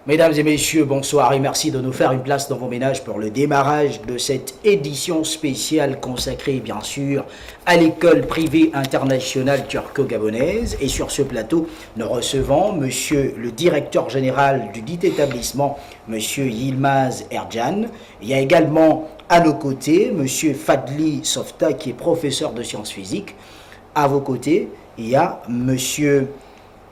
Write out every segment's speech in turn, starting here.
Mesdames et messieurs, bonsoir et merci de nous faire une place dans vos ménages pour le démarrage de cette édition spéciale consacrée bien sûr à l'école privée internationale turco-gabonaise. Et sur ce plateau, nous recevons monsieur le directeur général du dit établissement, monsieur Yilmaz Ercan. Il y a également à nos côtés monsieur Fadli Softa qui est professeur de sciences physiques. À vos côtés, il y a monsieur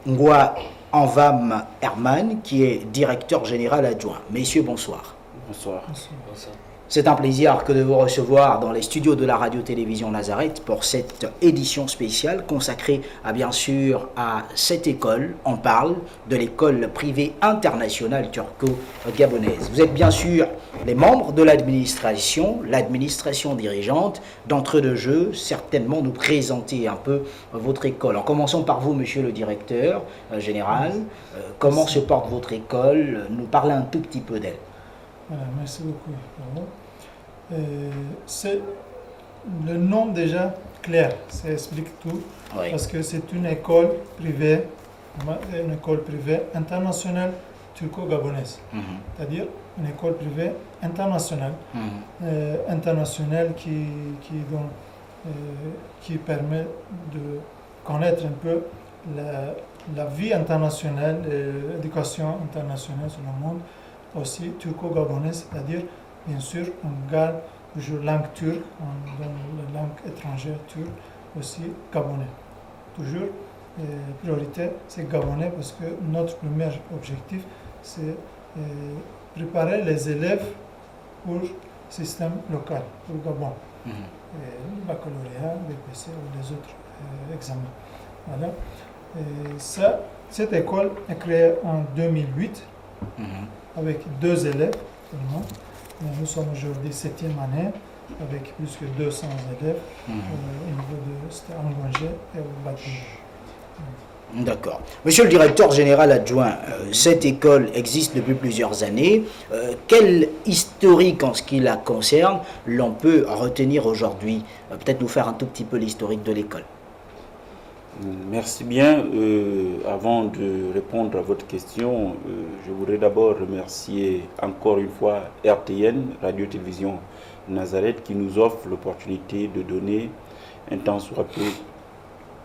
Ngwa Anvam Herman, qui est directeur général adjoint. Messieurs, bonsoir. Bonsoir. Bonsoir. C'est un plaisir que de vous recevoir dans les studios de la radio-télévision Nazareth pour cette édition spéciale consacrée bien sûr à cette école. On parle de l'école privée internationale turco-gabonaise. Vous êtes bien sûr les membres de l'administration dirigeante. D'entrée de jeu, certainement nous présenter un peu votre école. En commençant par vous, monsieur le directeur général. Comment se porte votre école? Nous parler un tout petit peu d'elle. Voilà, merci beaucoup. C'est le nom déjà clair, ça explique tout, Oui. parce que c'est une école privée internationale turco-gabonaise, c'est-à-dire une école privée internationale, internationale qui permet de connaître un peu la vie internationale, l'éducation internationale sur le monde, aussi turco-gabonaise, c'est-à-dire bien sûr, on garde toujours langue turque, on donne la langue étrangère turque, aussi gabonais. Toujours, priorité, c'est gabonais parce que notre premier objectif, c'est préparer les élèves pour le système local, pour le Gabon. Le baccalauréat, BPC ou les autres examens. Voilà. Cette école est créée en 2008 avec 2 élèves seulement. Nous sommes aujourd'hui 7e année avec plus que 200 élèves au niveau de Angongé et au Bâtiment. D'accord. Monsieur le directeur général adjoint, cette école existe depuis plusieurs années. Quel historique en ce qui la concerne l'on peut retenir aujourd'hui? Peut-être nous faire un tout petit peu l'historique de l'école. Merci bien. Avant de répondre à votre question, je voudrais d'abord remercier encore une fois RTN, Radio-Télévision Nazareth, qui nous offre l'opportunité de donner un temps soit peu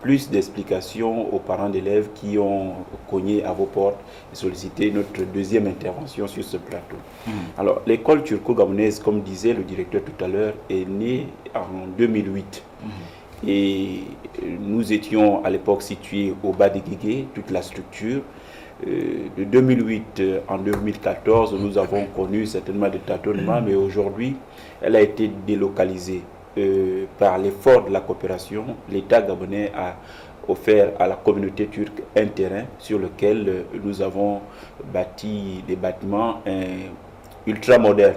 plus d'explications aux parents d'élèves qui ont cogné à vos portes et sollicité notre deuxième intervention sur ce plateau. Alors, l'école turco-gabonaise, comme disait le directeur tout à l'heure, est née en 2008. Et nous étions à l'époque situés au bas des Guégués, toute la structure. De 2008 en 2014, nous avons connu certainement des tâtonnements, mais aujourd'hui, elle a été délocalisée. Par l'effort de la coopération, l'État gabonais a offert à la communauté turque un terrain sur lequel nous avons bâti des bâtiments ultra modernes.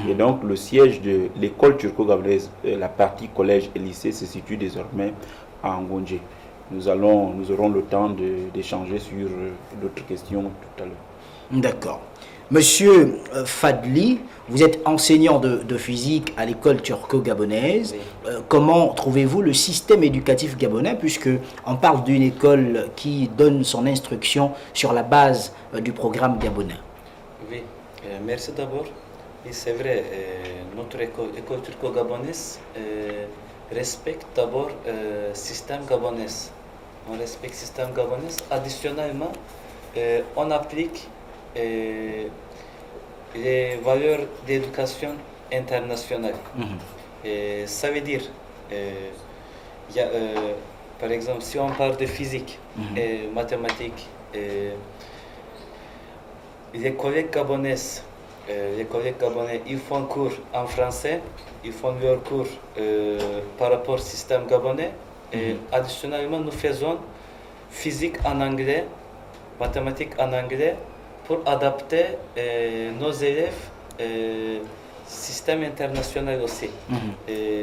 Et donc le siège de l'école turco-gabonaise, la partie collège et lycée, se situe désormais à Angongé. Nous aurons le temps d'échanger sur d'autres questions tout à l'heure. D'accord. Monsieur Fadli, vous êtes enseignant de physique à l'école turco-gabonaise. Oui. Comment trouvez-vous le système éducatif gabonais, puisque on parle d'une école qui donne son instruction sur la base du programme gabonais? Oui, merci d'abord. Et c'est vrai, notre école turco-gabonaise respecte d'abord le système gabonais. On respecte le système gabonais. Additionnellement, on applique les valeurs d'éducation internationale. Ça veut dire, par exemple, si on parle de physique et mathématiques, les collègues gabonais, ils font cours en français, ils font leur cours par rapport au système gabonais. Et additionnellement, nous faisons physique en anglais, mathématiques en anglais, pour adapter nos élèves système international aussi.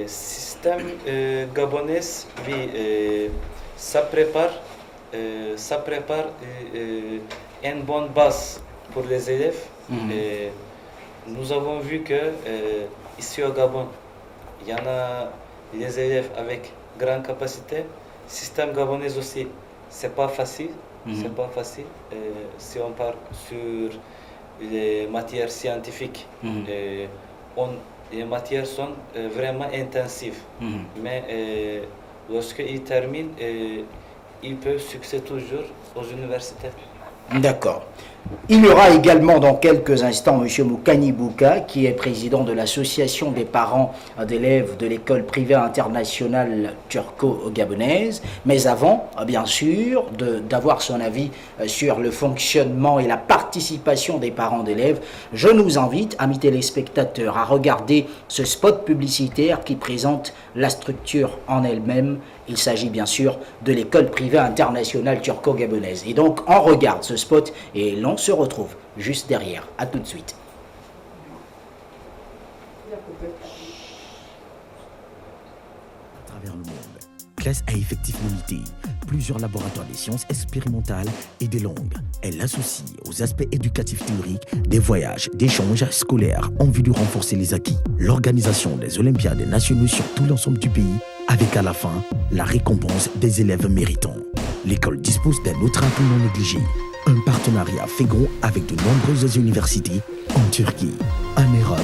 Système gabonais, oui, ça prépare une bonne base pour les élèves. Nous avons vu que ici au Gabon, il y en a des élèves avec grande capacité. Système gabonais aussi, c'est pas facile. C'est pas facile. Si on part sur les matières scientifiques. Les matières sont vraiment intensives. Mais lorsqu'ils terminent, ils peuvent succéder toujours aux universités. D'accord. Il y aura également dans quelques instants M. Moukani Bouka, qui est président de l'association des parents d'élèves de l'école privée internationale turco-gabonaise. Mais avant, bien sûr, d'avoir son avis sur le fonctionnement et la participation des parents d'élèves, je nous invite, amis téléspectateurs, à regarder ce spot publicitaire qui présente la structure en elle-même. Il s'agit bien sûr de l'école privée internationale turco-gabonaise. Et donc, on regarde ce spot et l'on se retrouve juste derrière. À tout de suite. À travers le monde, classe à effectif limité, plusieurs laboratoires des sciences expérimentales et des langues. Elle associe aux aspects éducatifs théoriques des voyages, d'échanges scolaires en vue de renforcer les acquis. L'organisation des Olympiades nationaux sur tout l'ensemble du pays, avec à la fin la récompense des élèves méritants. L'école dispose d'un autre atout non négligé, un partenariat fécond avec de nombreuses universités en Turquie, en Europe,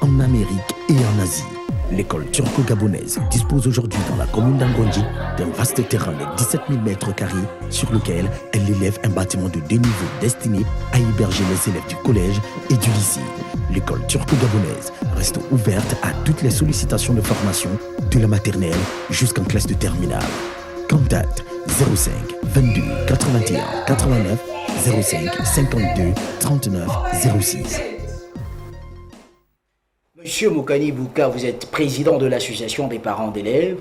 en Amérique et en Asie. L'école turco-gabonaise dispose aujourd'hui dans la commune d'Angonji d'un vaste terrain de 17 000 m² sur lequel elle élève un bâtiment de 2 niveaux destiné à héberger les élèves du collège et du lycée. L'école turco-gabonaise reste ouverte à toutes les sollicitations de formation de la maternelle jusqu'en classe de terminale. Contact 05 22 81 89 05 52 39 06. Monsieur Moukani Bouka, vous êtes président de l'association des parents d'élèves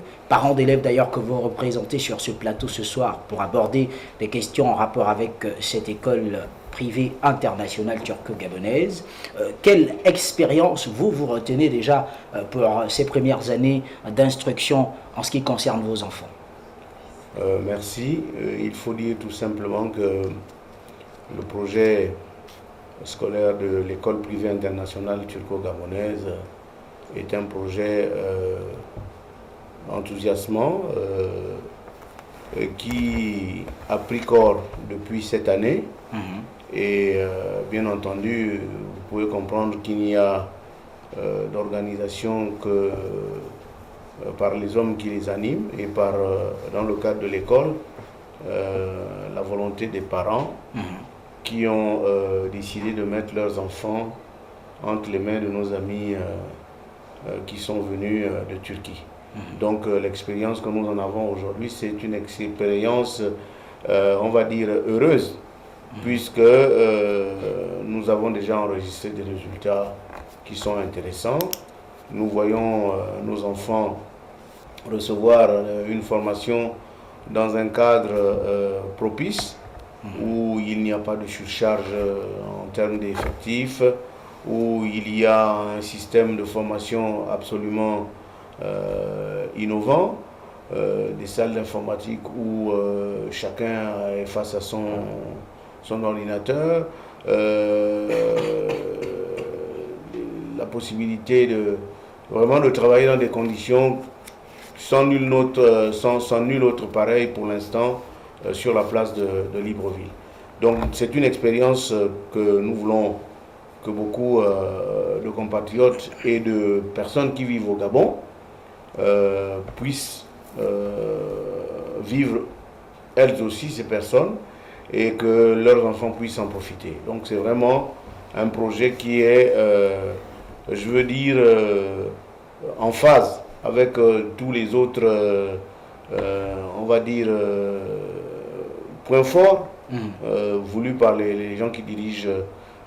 d'ailleurs que vous représentez sur ce plateau ce soir pour aborder des questions en rapport avec cette école privée internationale turco-gabonaise. Quelle expérience vous retenez déjà pour ces premières années d'instruction en ce qui concerne vos enfants? Merci. Il faut dire tout simplement que le projet scolaire de l'école privée internationale turco-gabonaise est un projet enthousiasmant qui a pris corps depuis cette année. Et bien entendu, vous pouvez comprendre qu'il n'y a d'organisation que par les hommes qui les animent et par, dans le cadre de l'école, la volonté des parents qui ont décidé de mettre leurs enfants entre les mains de nos amis qui sont venus de Turquie. Donc l'expérience que nous en avons aujourd'hui, c'est une expérience, on va dire, heureuse, puisque nous avons déjà enregistré des résultats qui sont intéressants. Nous voyons nos enfants recevoir une formation dans un cadre propice, où il n'y a pas de surcharge en termes d'effectifs, où il y a un système de formation absolument innovant, des salles d'informatique où chacun est face à son ordinateur, la possibilité vraiment de travailler dans des conditions sans nul autre pareil pour l'instant sur la place de Libreville. Donc c'est une expérience que nous voulons que beaucoup de compatriotes et de personnes qui vivent au Gabon puissent vivre elles aussi, ces personnes, et que leurs enfants puissent en profiter. Donc c'est vraiment un projet qui est, je veux dire, en phase avec tous les autres, on va dire, points forts voulus par les gens qui dirigent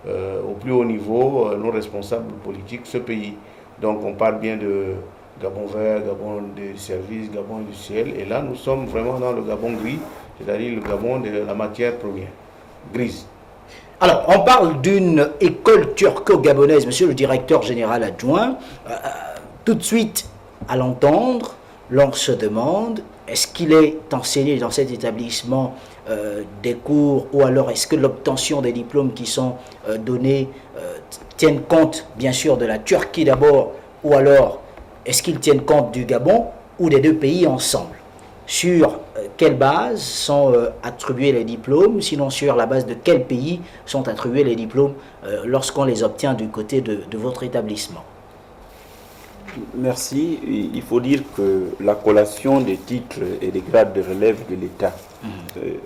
au plus haut niveau, nos responsables politiques, ce pays. Donc on parle bien de Gabon vert, Gabon des services, Gabon industriel, et là nous sommes vraiment dans le Gabon gris, c'est-à-dire le Gabon de la matière première, grise. Alors, on parle d'une école turco-gabonaise, monsieur le directeur général adjoint. Tout de suite, à l'entendre, l'on se demande, est-ce qu'il est enseigné dans cet établissement des cours, ou alors est-ce que l'obtention des diplômes qui sont donnés tiennent compte, bien sûr, de la Turquie d'abord, ou alors est-ce qu'ils tiennent compte du Gabon ou des deux pays ensemble? sur quelle base sont attribués les diplômes, sinon sur la base de quel pays sont attribués les diplômes lorsqu'on les obtient du côté de votre établissement? Merci. Il faut dire que la collation des titres et des grades relève de l'État.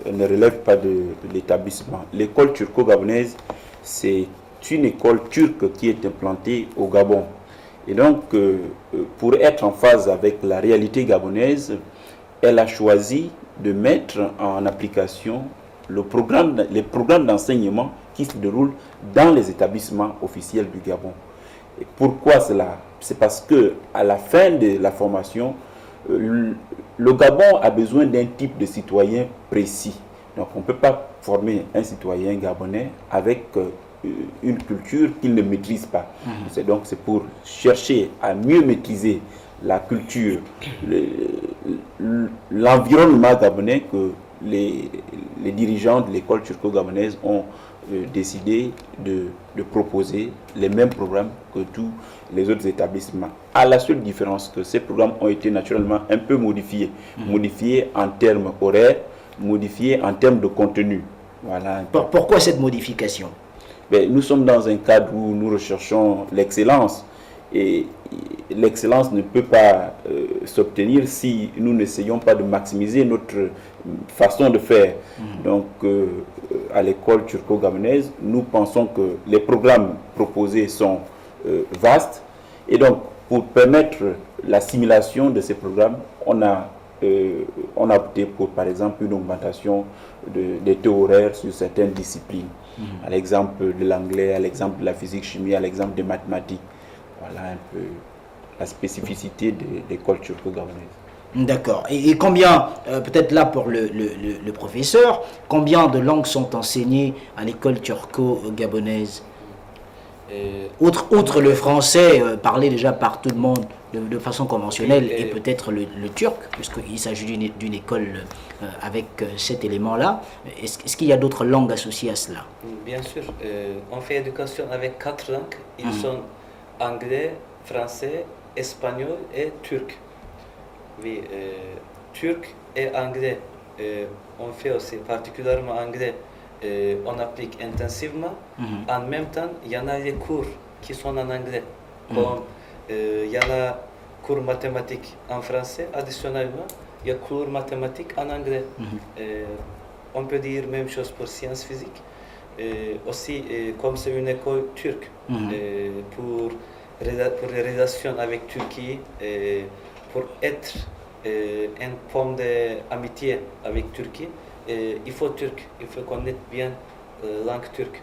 Elle ne relève pas de l'établissement. L'école turco-gabonaise, c'est une école turque qui est implantée au Gabon. Et donc, pour être en phase avec la réalité gabonaise, elle a choisi de mettre en application les programmes d'enseignement qui se déroulent dans les établissements officiels du Gabon. Et pourquoi cela? C'est parce que à la fin de la formation, le Gabon a besoin d'un type de citoyen précis. Donc on ne peut pas former un citoyen gabonais avec une culture qu'il ne maîtrise pas. Donc c'est pour chercher à mieux maîtriser la culture, l'environnement gabonais que les dirigeants de l'école turco-gabonaise ont décidé de proposer les mêmes programmes que tous les autres établissements. À la seule différence que ces programmes ont été naturellement un peu modifiés. Modifiés en termes horaires, modifiés en termes de contenu. Voilà. Pourquoi cette modification? Nous sommes dans un cadre où nous recherchons l'excellence. Et l'excellence ne peut pas s'obtenir si nous n'essayons pas de maximiser notre façon de faire. Donc, à l'école turco-gabonaise, nous pensons que les programmes proposés sont vastes. Et donc, pour permettre l'assimilation de ces programmes, on a opté pour, par exemple, une augmentation des taux horaires sur certaines disciplines. À l'exemple de l'anglais, à l'exemple de la physique-chimie, à l'exemple des mathématiques. Voilà un peu la spécificité de l'école turco-gabonaise. D'accord. Et combien, peut-être là pour le professeur, combien de langues sont enseignées à l'école turco-gabonaise? Outre le français parlé déjà par tout le monde de façon conventionnelle et peut-être le turc, puisqu'il s'agit d'une école avec cet élément-là, est-ce qu'il y a d'autres langues associées à cela? Bien sûr. On fait éducation avec 4 langues. Ils sont anglais, français, espagnol et turc. Oui, turc et anglais. On fait aussi particulièrement anglais. On applique intensivement. En même temps, il y en a des cours qui sont en anglais. Comme il y en a cours mathématiques en français, additionnellement, il y a cours mathématiques en anglais. On peut dire même chose pour sciences physiques. Aussi, comme c'est une école turque, pour les relations avec Turquie, pour être une forme d'amitié avec Turquie, il faut turc, il faut connaître bien la langue turque.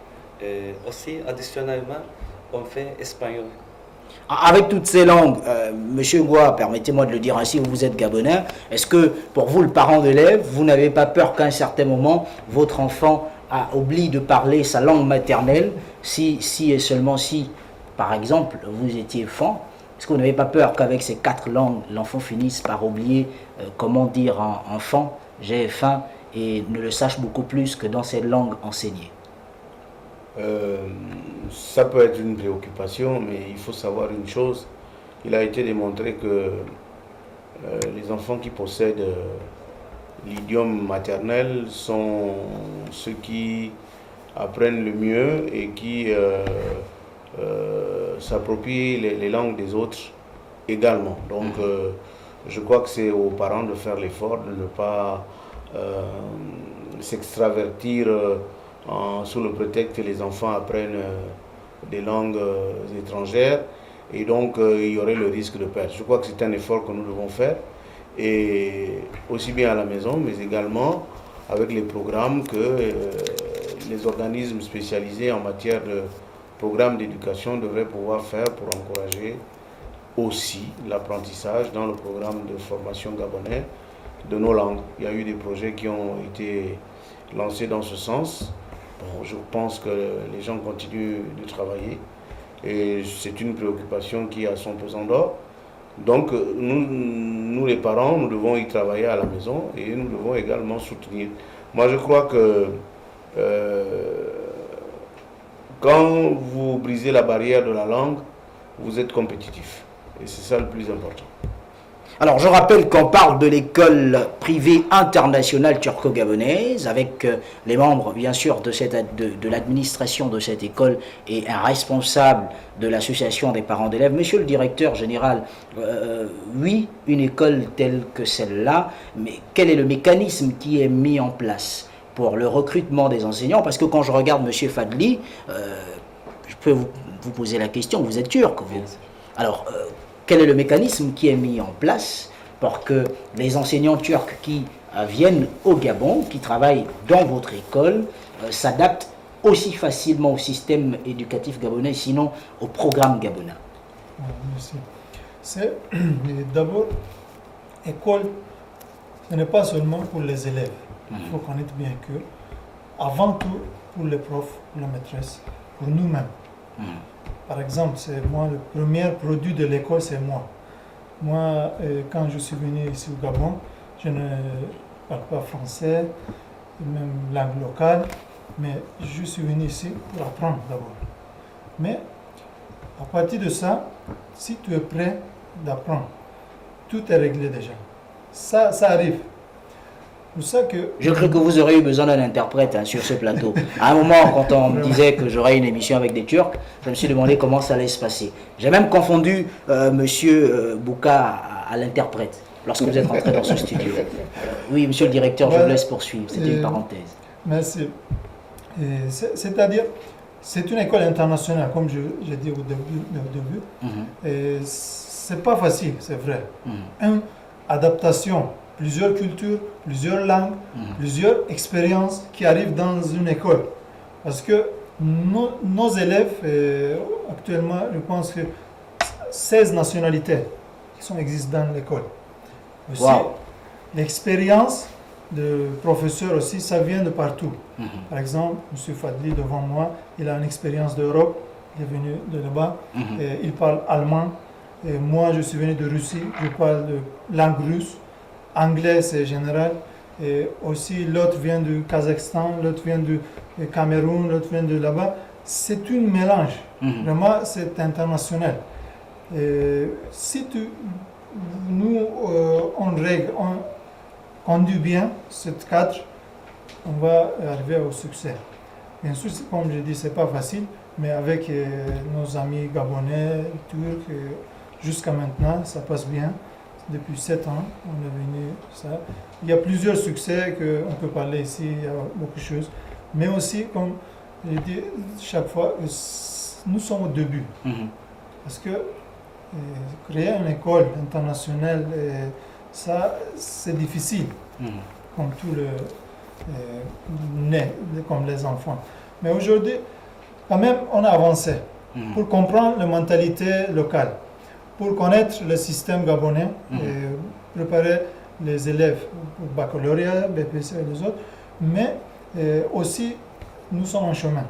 Aussi, additionnellement, on fait espagnol. Avec toutes ces langues, Monsieur Goua, permettez-moi de le dire ainsi, vous êtes gabonais, est-ce que pour vous, le parent d'élève, vous n'avez pas peur qu'à un certain moment, votre enfant oublie de parler sa langue maternelle, si et seulement si, par exemple, vous étiez enfant? Est-ce que vous n'avez pas peur qu'avec ces 4 langues, l'enfant finisse par oublier comment dire enfant, j'ai faim, et ne le sache beaucoup plus que dans ces langues enseignées? Ça peut être une préoccupation, mais il faut savoir une chose. Il a été démontré que les enfants qui possèdent l'idiome maternel sont ceux qui apprennent le mieux et qui s'approprient les langues des autres également. Donc je crois que c'est aux parents de faire l'effort de ne pas s'extravertir sous le prétexte que les enfants apprennent des langues étrangères et donc il y aurait le risque de perdre. Je crois que c'est un effort que nous devons faire, et aussi bien à la maison mais également avec les programmes que les organismes spécialisés en matière de programmes d'éducation devraient pouvoir faire pour encourager aussi l'apprentissage dans le programme de formation gabonais de nos langues. Il y a eu des projets qui ont été lancés dans ce sens. Bon, je pense que les gens continuent de travailler et c'est une préoccupation qui a son pesant d'or. Donc nous les parents, nous devons y travailler à la maison et nous devons également soutenir. Moi je crois que quand vous brisez la barrière de la langue, vous êtes compétitif. Et c'est ça le plus important. Alors, je rappelle qu'on parle de l'école privée internationale turco-gabonaise, avec les membres, bien sûr, de l'administration de cette école et un responsable de l'association des parents d'élèves. Monsieur le directeur général, oui, une école telle que celle-là, mais quel est le mécanisme qui est mis en place pour le recrutement des enseignants? Parce que quand je regarde Monsieur Fadli, je peux vous poser la question, vous êtes turc, vous. Alors, quel est le mécanisme qui est mis en place pour que les enseignants turcs qui viennent au Gabon, qui travaillent dans votre école, s'adaptent aussi facilement au système éducatif gabonais, sinon au programme gabonais? Merci. C'est d'abord, école, ce n'est pas seulement pour les élèves. Il faut connaître bien que, avant tout, pour les profs, pour la maîtresse, pour nous-mêmes. Par exemple, c'est moi, le premier produit de l'école, c'est moi. Moi, quand je suis venu ici au Gabon, je ne parle pas français, même langue locale, mais je suis venu ici pour apprendre d'abord. Mais à partir de ça, si tu es prêt d'apprendre, tout est réglé déjà. Ça arrive. Pour ça que je crois que vous aurez eu besoin d'un interprète sur ce plateau. À un moment, quand on me disait que j'aurais une émission avec des Turcs, je me suis demandé comment ça allait se passer. J'ai même confondu Monsieur Bouka à l'interprète lorsque vous êtes rentré dans ce studio. Oui, Monsieur le directeur, je vous laisse poursuivre. C'était une parenthèse. Merci. C'est-à-dire, c'est une école internationale, comme j'ai dit au début. C'est pas facile, c'est vrai. Une adaptation. Plusieurs cultures, plusieurs langues, plusieurs expériences qui arrivent dans une école. Parce que nos élèves, actuellement, je pense que 16 nationalités qui existent dans l'école. Aussi, l'expérience de professeurs aussi, ça vient de partout. Par exemple, M. Fadli, devant moi, il a une expérience d'Europe, il est venu de là-bas, il parle allemand. Et moi, je suis venu de Russie, je parle de langue russe. Anglais, c'est général. Et aussi, l'autre vient du Kazakhstan, l'autre vient du Cameroun, l'autre vient de là-bas. C'est un mélange. Vraiment, c'est international. Et si nous, on règle, on conduit bien ce cadre, on va arriver au succès. Bien sûr, comme je dis, c'est pas facile, mais avec nos amis gabonais, turcs, jusqu'à maintenant, ça passe bien. Depuis 7 ans, on est venu ça. Il y a plusieurs succès qu'on peut parler ici, il y a beaucoup de choses. Mais aussi, comme je dis chaque fois, nous sommes au début. Parce que créer une école internationale, ça, c'est difficile, comme tout le né, comme les enfants. Mais aujourd'hui, quand même, on a avancé pour comprendre la mentalité locale. Pour connaître le système gabonais et préparer les élèves au baccalauréat, BPC et les autres, mais aussi nous sommes en chemin.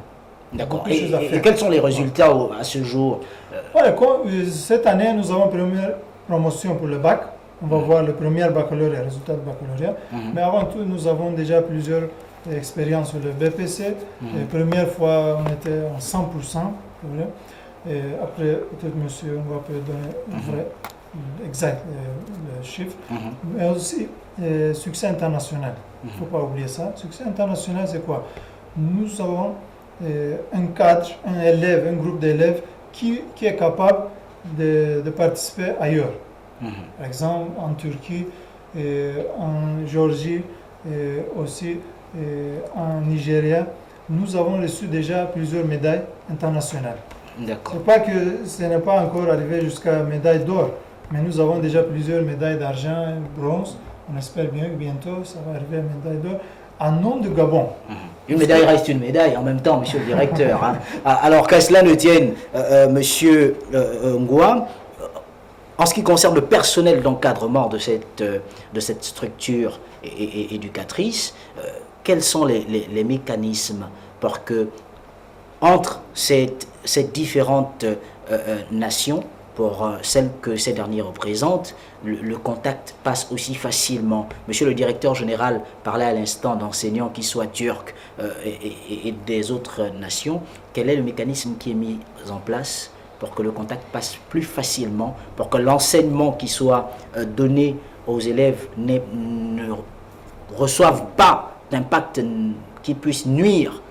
D'accord. Et quels sont les résultats à ce jour? Cette année, nous avons une première promotion pour le bac. On va voir le premier baccalauréat, résultat du baccalauréat. Mais avant tout, nous avons déjà plusieurs expériences sur le BPC. La première fois, on était en 100%. Et après, peut-être monsieur, on va peut donner le vrai, exact le chiffre. Mais aussi, succès international. Il ne faut pas oublier ça. Succès international, c'est quoi? Nous avons un cadre, un élève, un groupe d'élèves qui est capable de participer ailleurs. Par exemple, en Turquie, en Géorgie, aussi en Nigeria, nous avons reçu déjà plusieurs médailles internationales. C'est pas que ce n'est pas encore arrivé jusqu'à médaille d'or, mais nous avons déjà plusieurs médailles d'argent, bronze. On espère bien que bientôt ça va arriver à médaille d'or en nom de Gabon. Une médaille reste une médaille en même temps, monsieur le directeur. Alors qu'à cela ne tienne, monsieur Ngoua, en ce qui concerne le personnel d'encadrement de cette structure éducatrice, quels sont les mécanismes pour que, entre ces différentes nations, pour celles que ces derniers représentent, le contact passe aussi facilement. Monsieur le directeur général parlait à l'instant d'enseignants qui soient turcs et des autres nations. Quel est le mécanisme qui est mis en place pour que le contact passe plus facilement, pour que l'enseignement qui soit donné aux élèves ne reçoive pas d'impact qui puisse nuire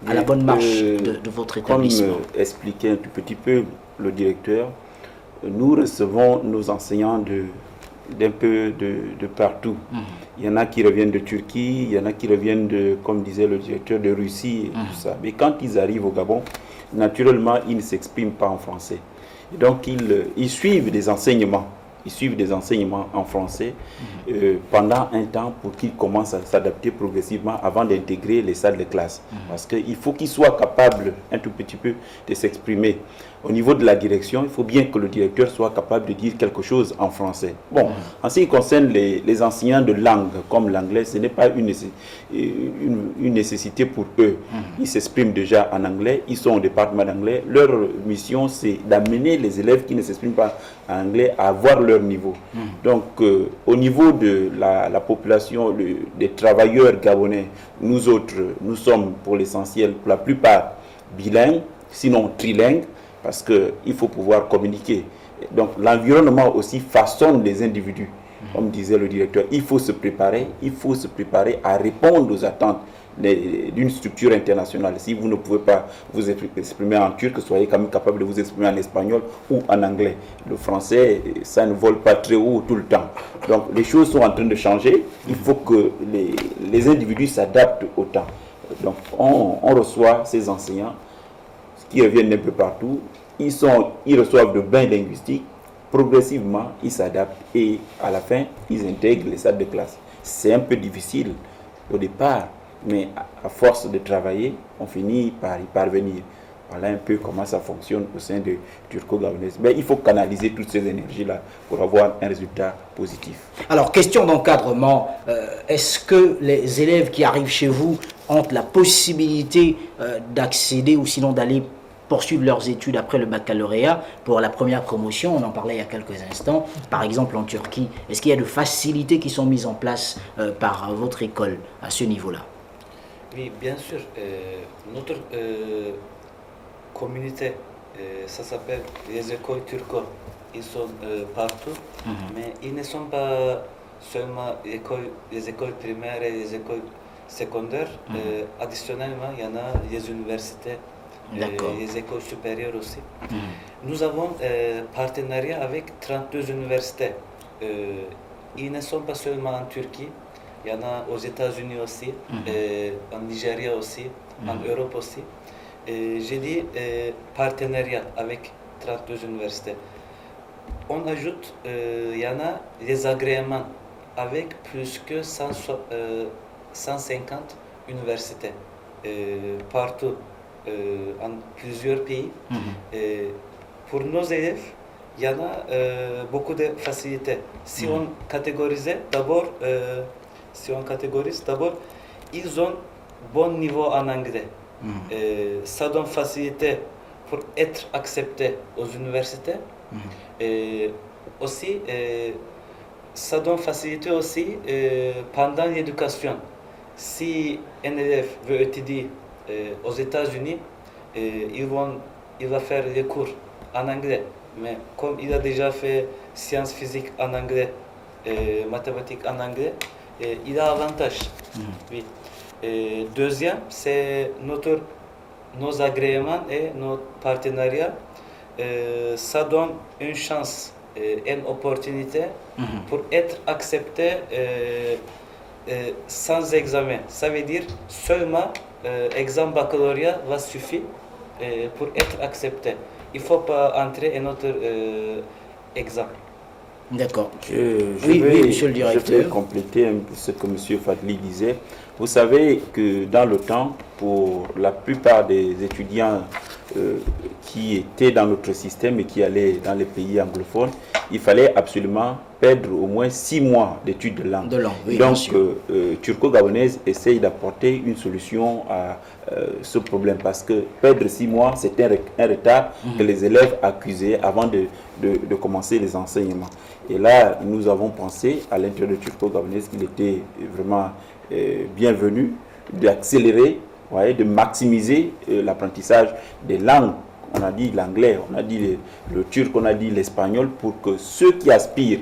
à la bonne marche de votre établissement. Comme expliquait un tout petit peu le directeur, nous recevons nos enseignants d'un peu de partout. Il y en a qui reviennent de Turquie, il y en a qui reviennent de, comme disait le directeur, de Russie et tout ça. Mais quand ils arrivent au Gabon, naturellement, ils ne s'expriment pas en français. Et donc, ils suivent des enseignements. Ils suivent des enseignements en français pendant un temps pour qu'ils commencent à s'adapter progressivement avant d'intégrer les salles de classe. Parce qu'il faut qu'ils soient capables un tout petit peu de s'exprimer. Au niveau de la direction, il faut bien que le directeur soit capable de dire quelque chose en français. Bon, en ce qui concerne les enseignants de langue comme l'anglais, ce n'est pas une nécessité pour eux. Ils s'expriment déjà en anglais, ils sont au département d'anglais. Leur mission, c'est d'amener les élèves qui ne s'expriment pas en anglais à avoir leur niveau. Donc, au niveau de la population, des travailleurs gabonais, nous autres, nous sommes pour l'essentiel, pour la plupart, bilingues, sinon trilingues, parce qu'il faut pouvoir communiquer. Donc l'environnement aussi façonne les individus. Comme disait le directeur, il faut se préparer à répondre aux attentes d'une structure internationale. Si vous ne pouvez pas vous exprimer en turc, soyez quand même capable de vous exprimer en espagnol ou en anglais. Le français, ça ne vole pas très haut tout le temps. Donc les choses sont en train de changer. Il faut que les individus s'adaptent au temps. Donc on reçoit ces enseignants qui reviennent un peu partout, ils reçoivent de bains linguistiques, progressivement ils s'adaptent et à la fin ils intègrent les salles de classe. C'est un peu difficile au départ, mais à force de travailler, on finit par y parvenir. Voilà un peu comment ça fonctionne au sein de Turco-Gabonais. Mais il faut canaliser toutes ces énergies-là pour avoir un résultat positif. Alors, question d'encadrement, est-ce que les élèves qui arrivent chez vous ont la possibilité d'accéder ou sinon d'aller poursuivre leurs études après le baccalauréat pour la première promotion? On en parlait il y a quelques instants, par exemple en Turquie. Est-ce qu'il y a de facilités qui sont mises en place par votre école à ce niveau-là? Oui, bien sûr. Notre communauté, ça s'appelle les écoles turco. Ils sont partout, mais ils ne sont pas seulement les écoles primaires et les écoles secondaires. Additionnellement, il y en a les universités. Les écoles supérieures aussi. Nous avons partenariat avec 32 universités. Ils ne sont pas seulement en Turquie, il y en a aux États-Unis aussi, en Nigeria aussi, en Europe aussi. J'ai dit partenariat avec 32 universités. On ajoute, il y en a les agréments avec plus que 150 universités partout. En plusieurs pays. Pour nos élèves, il y en a beaucoup de facilités. Si on catégorise d'abord, ils ont bon niveau en anglais. Ça donne facilité pour être accepté aux universités. Aussi, ça donne facilité aussi pendant l'éducation. Si un élève veut étudier aux États-Unis, il va faire des cours en anglais. Mais comme il a déjà fait sciences physiques en anglais, mathématiques en anglais, il a avantage. Oui. Deuxième, c'est nos agréments et nos partenariats. Ça donne une chance, une opportunité pour être accepté sans examen. Ça veut dire seulement examen baccalauréat va suffire pour être accepté. Il ne faut pas entrer un autre examen. D'accord. Oui, monsieur le directeur. Je vais compléter un peu ce que monsieur Fadli disait. Vous savez que dans le temps, pour la plupart des étudiants qui étaient dans notre système et qui allaient dans les pays anglophones, il fallait absolument perdre au moins 6 mois d'études de langue. Oui, donc, Turco-Gabonaise essaye d'apporter une solution à ce problème parce que perdre 6 mois, c'était un retard que les élèves accusaient avant de commencer les enseignements. Et là, nous avons pensé à l'intérieur de Turco-Gabonaise qu'il était vraiment bienvenu d'accélérer, de maximiser l'apprentissage des langues on a dit l'anglais, on a dit le turc, on a dit l'espagnol, pour que ceux qui aspirent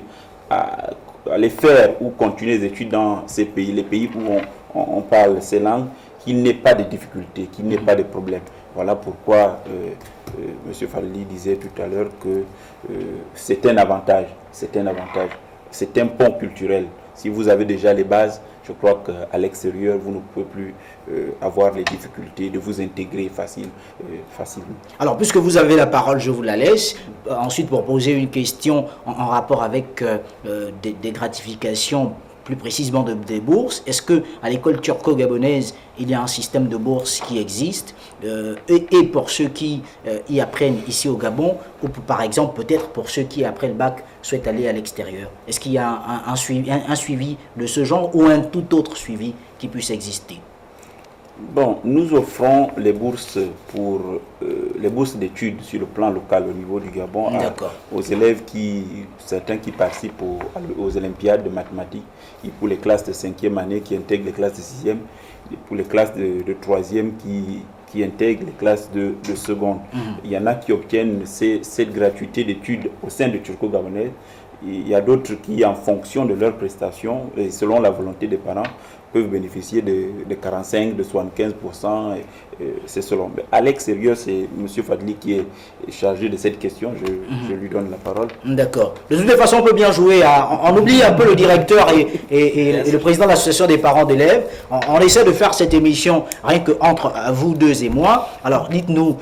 à aller faire ou continuer les études dans ces pays, les pays où on parle ces langues, qu'il n'y ait pas de difficultés, qu'il n'y ait pas de problèmes. Voilà pourquoi M. Fadli disait tout à l'heure que c'est un avantage, c'est un avantage, c'est un pont culturel. Si vous avez déjà les bases, je crois qu'à l'extérieur, vous ne pouvez plus avoir les difficultés de vous intégrer facilement. Alors, puisque vous avez la parole, je vous la laisse. Ensuite, pour poser une question en rapport avec des gratifications, plus précisément des bourses. Est-ce qu'à l'école turco-gabonaise, il y a un système de bourse qui existe et pour ceux qui y apprennent ici au Gabon, ou par exemple peut-être pour ceux qui après le bac souhaitent aller à l'extérieur? Est-ce qu'il y a un suivi de ce genre ou un tout autre suivi qui puisse exister? Bon, nous offrons les bourses pour les bourses d'études sur le plan local au niveau du Gabon aux élèves certains qui participent aux Olympiades de mathématiques, et pour les classes de 5e année qui intègrent les classes de 6e, et pour les classes de 3e qui intègrent les classes de seconde. Il y en a qui obtiennent cette gratuité d'études au sein de Turco-Gabonaise. Il y a d'autres qui, en fonction de leurs prestations et selon la volonté des parents, peuvent bénéficier de 45, de 75%. C'est selon. Mais à l'extérieur, c'est M. Fadli qui est chargé de cette question. Je lui donne la parole. D'accord. De toute façon, on peut bien jouer. On oublie un peu le directeur et le président de l'association des parents d'élèves. On essaie de faire cette émission rien qu'entre vous deux et moi. Alors, dites-nous,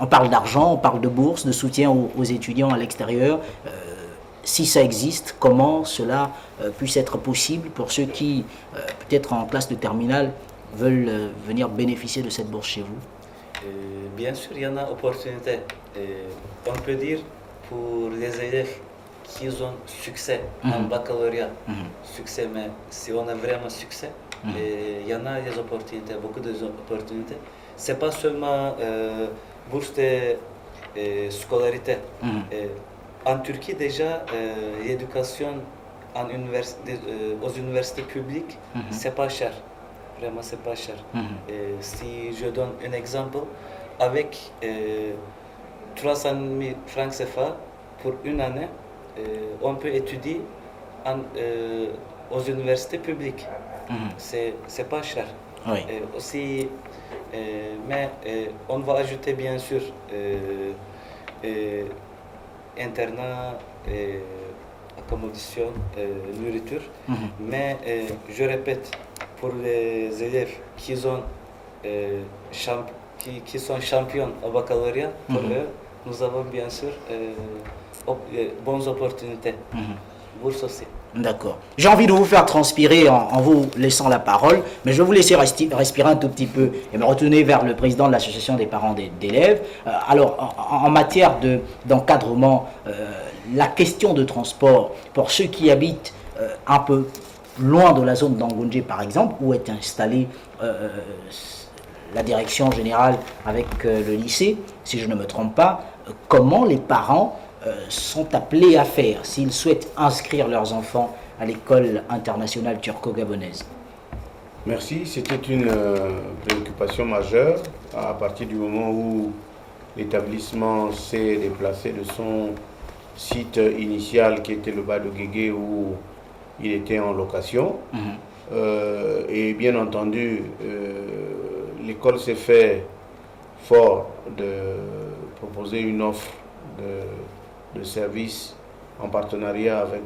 on parle d'argent, on parle de bourse, de soutien aux étudiants à l'extérieur. Si ça existe, comment cela puisse être possible pour ceux qui, peut-être en classe de terminale, veulent venir bénéficier de cette bourse chez vous? Bien sûr, il y en a opportunité. On peut dire pour les élèves qui ont succès en baccalauréat, succès, mais si on a vraiment succès, il y en a des opportunités, beaucoup d'opportunités. Ce n'est pas seulement bourse de scolarité. En Turquie, déjà, l'éducation aux universités publiques, c'est pas cher. Vraiment, c'est pas cher. Si je donne un exemple, avec 300 000 francs CFA pour une année, on peut étudier aux universités publiques. C'est pas cher. Oui. Aussi, mais on va ajouter bien sûr internat, accommodation, nourriture. Mais je répète, pour les élèves qui sont champions au baccalauréat, pour eux, nous avons bien sûr bonnes opportunités. Bourse aussi. D'accord. J'ai envie de vous faire transpirer en vous laissant la parole, mais je vais vous laisser respirer un tout petit peu et me retourner vers le président de l'association des parents d'élèves. Alors, en matière d'encadrement, la question de transport, pour ceux qui habitent un peu loin de la zone d'Angoundjé, par exemple, où est installée la direction générale avec le lycée, si je ne me trompe pas, comment les parents sont appelés à faire s'ils souhaitent inscrire leurs enfants à l'école internationale turco-gabonaise? Merci, c'était une préoccupation majeure à partir du moment où l'établissement s'est déplacé de son site initial qui était le bas de Guégué où il était en location. Et bien entendu, l'école s'est fait fort de proposer une offre de services en partenariat avec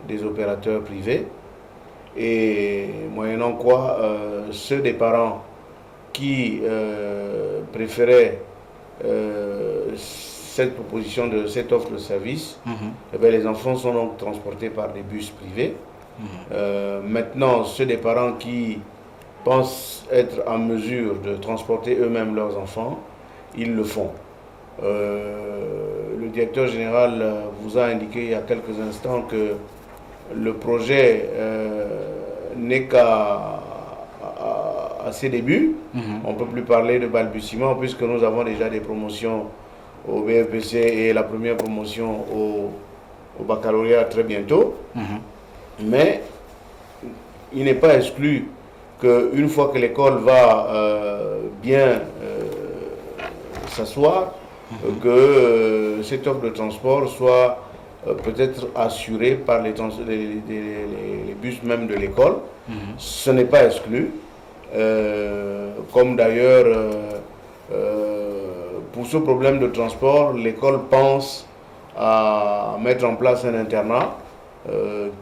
des opérateurs privés. Et moyennant quoi, ceux des parents qui préféraient cette proposition de cette offre de service, eh bien, les enfants sont donc transportés par des bus privés. Maintenant, ceux des parents qui pensent être en mesure de transporter eux-mêmes leurs enfants, ils le font. Le directeur général vous a indiqué il y a quelques instants que le projet n'est qu'à ses débuts. On ne peut plus parler de balbutiement puisque nous avons déjà des promotions au BFPC et la première promotion au baccalauréat très bientôt. Mais il n'est pas exclu qu'une fois que l'école va bien s'asseoir, que cette offre de transport soit peut-être assurée par les bus même de l'école. Ce n'est pas exclu. Comme d'ailleurs, pour ce problème de transport, l'école pense à mettre en place un internat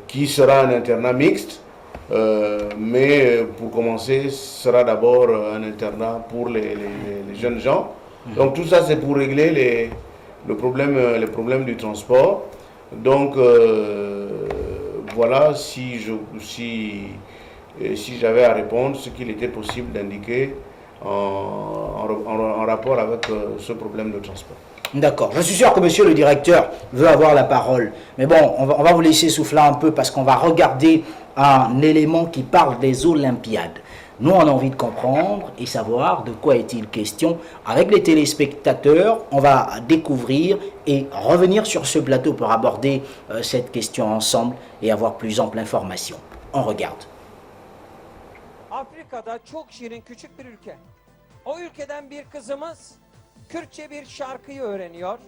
qui sera un internat mixte, mais pour commencer, ce sera d'abord un internat pour les jeunes gens. Donc tout ça, c'est pour régler les problèmes du transport. Donc voilà, si j'avais à répondre, ce qu'il était possible d'indiquer en rapport avec ce problème de transport. D'accord. Je suis sûr que monsieur le directeur veut avoir la parole. Mais bon, on va vous laisser souffler un peu parce qu'on va regarder un élément qui parle des Olympiades. Nous, on a envie de comprendre et savoir de quoi est-il question. Avec les téléspectateurs, on va découvrir et revenir sur ce plateau pour aborder cette question ensemble et avoir plus ample information. On regarde. Afrika'da çok şirin küçük bir ülke. O ülkeden bir kızımız Kürtçe bir şarkıyı öğreniyor.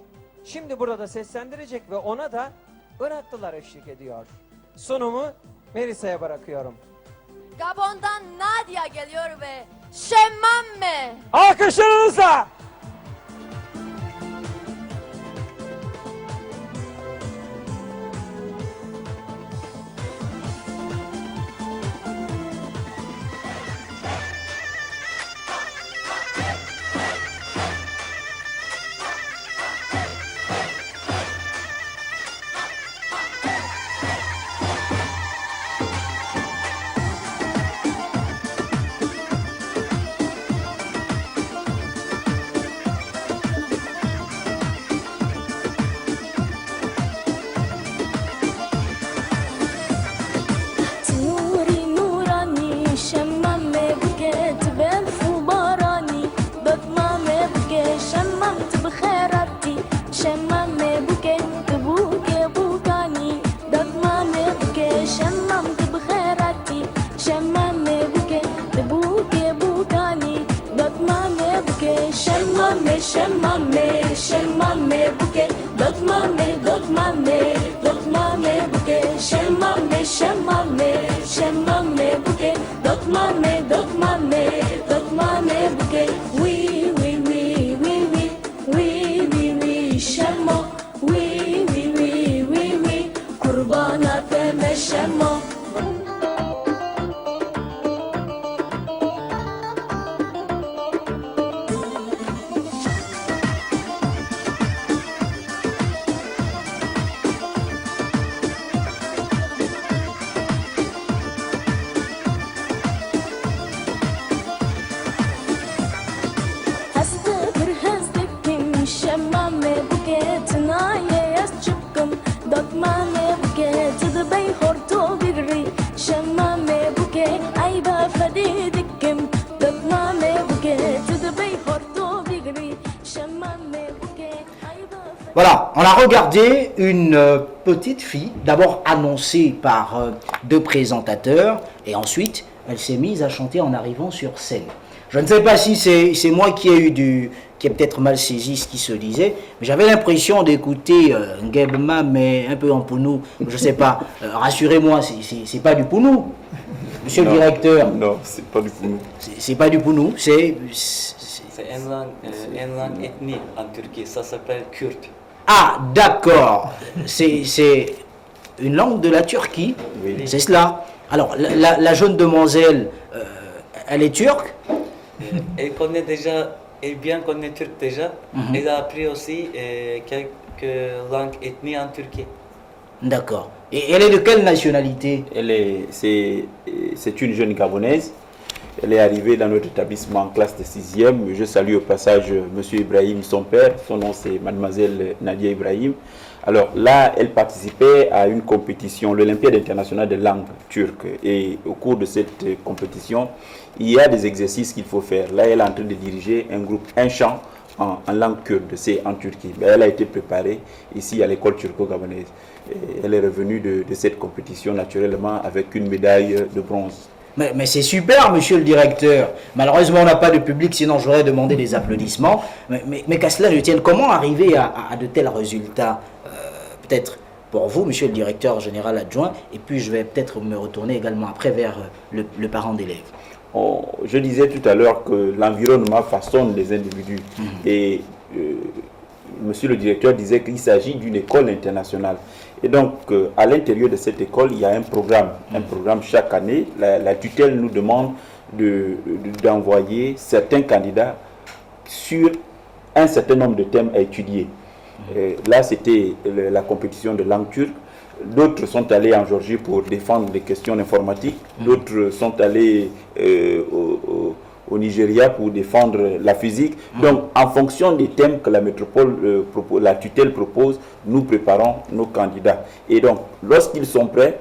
Şimdi burada seslendirecek ve ona da Iraklılar eşlik ediyor. Sunumu Melisa'ya bırakıyorum. Gabon'dan Nadia geliyor ve Şemmame. Alkışlarınızla. Şemmame buke, dotmame buke, şemmame buke, dotmame buke. Oui, oui, oui, oui, oui, oui, oui, oui, şemmo, oui, oui, oui, oui, oui, kurbana teme şemmo. Voilà, on a regardé une petite fille, d'abord annoncée par deux présentateurs, et ensuite elle s'est mise à chanter en arrivant sur scène. Je ne sais pas si c'est moi qui ai peut-être mal saisi ce qui se disait, mais j'avais l'impression d'écouter Ngebma, mais un peu en pounou. Je ne sais pas, rassurez-moi, c'est pas du pounou, monsieur le directeur. Non, c'est pas du pounou. C'est pas du pounou, C'est une langue ethnique en Turquie, ça s'appelle kurde. Ah, d'accord. C'est une langue de la Turquie, Oui. c'est cela. Alors, la jeune demoiselle, elle est turque? Elle connaît déjà, elle bien connaît turc déjà. Elle a appris aussi quelques langues ethniques en Turquie. D'accord. Et elle est de quelle nationalité? C'est une jeune Gabonaise. Elle est arrivée dans notre établissement en classe de 6e. Je salue au passage M. Ibrahim, son père. Son nom c'est Mademoiselle Nadia Ibrahim. Alors là, elle participait à une compétition, l'Olympiade internationale de langue turque. Et au cours de cette compétition, il y a des exercices qu'il faut faire. Là, elle est en train de diriger un chant en langue kurde, c'est en Turquie. Mais elle a été préparée ici à l'école turco-gabonaise. Elle est revenue de cette compétition naturellement avec une médaille de bronze. Mais c'est super, monsieur le directeur. Malheureusement, on n'a pas de public, sinon j'aurais demandé des applaudissements. Mais qu'à cela ne tienne, comment arriver à de tels résultats? Peut-être pour vous, monsieur le directeur général adjoint, et puis je vais peut-être me retourner également après vers le parent d'élève. Je disais tout à l'heure que l'environnement façonne les individus. Et monsieur le directeur disait qu'il s'agit d'une école internationale. Et donc, à l'intérieur de cette école, il y a un programme chaque année. La tutelle nous demande d'envoyer certains candidats sur un certain nombre de thèmes à étudier. Là, c'était la compétition de langue turque. D'autres sont allés en Géorgie pour défendre des questions informatiques. D'autres sont allés au Nigeria pour défendre la physique. Donc, en fonction des thèmes que la métropole, la tutelle propose, nous préparons nos candidats. Et donc, lorsqu'ils sont prêts,